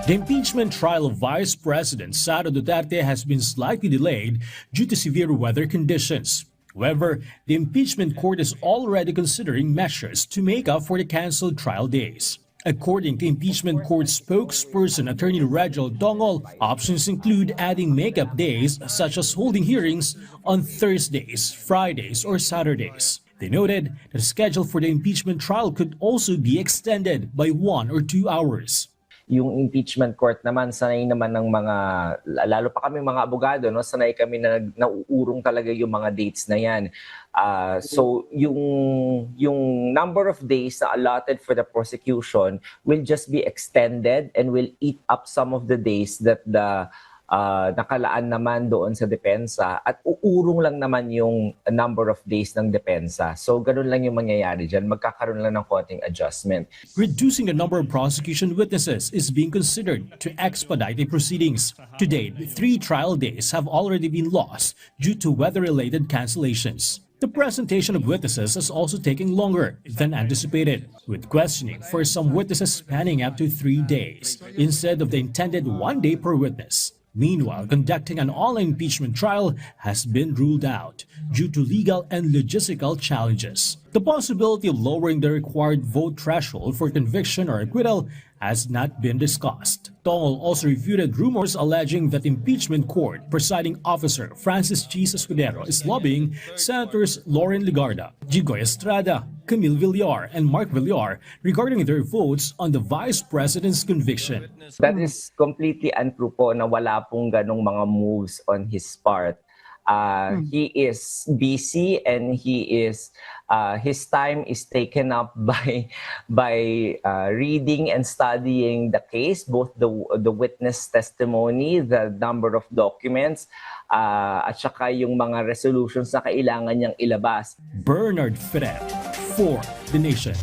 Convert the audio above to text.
The impeachment trial of Vice President Sara Duterte has been slightly delayed due to severe weather conditions. However, the impeachment court is already considering measures to make up for the canceled trial days. According to impeachment court spokesperson Attorney Reginald Dongol, options include adding makeup days such as holding hearings on Thursdays, Fridays, or Saturdays. They noted that the schedule for the impeachment trial could also be extended by 1 or 2 hours. Yung impeachment court naman, sanay naman ng mga, lalo pa kami mga abogado, no? Sanay kami na nauurong talaga yung mga dates na yan. So yung number of days na allotted for the prosecution will just be extended and will eat up some of the days that the nakalaan naman doon sa depensa at uurong lang naman yung number of days ng depensa. So ganun lang yung mangyayari dyan. Magkakaroon lang ng konting adjustment. Reducing the number of prosecution witnesses is being considered to expedite the proceedings. To date, 3 trial days have already been lost due to weather-related cancellations. The presentation of witnesses is also taking longer than anticipated, with questioning for some witnesses spanning up to 3 days instead of the intended 1 day per witness. Meanwhile, conducting an online impeachment trial has been ruled out due to legal and logistical challenges. The possibility of lowering the required vote threshold for conviction or acquittal has not been discussed. Dongol also refuted rumors alleging that impeachment court presiding officer Francis G. Escudero is lobbying Senators Lauren Legarda, Jigoy Estrada, Camille Villar, and Mark Villar regarding their votes on the Vice President's conviction. That is completely untrue po na wala pong ganong mga moves on his part. He is busy and his time is taken up by reading and studying the case, both the witness testimony, the number of documents, at saka yung mga resolutions na kailangan niyang ilabas. Bernard Ferrer for The Nation.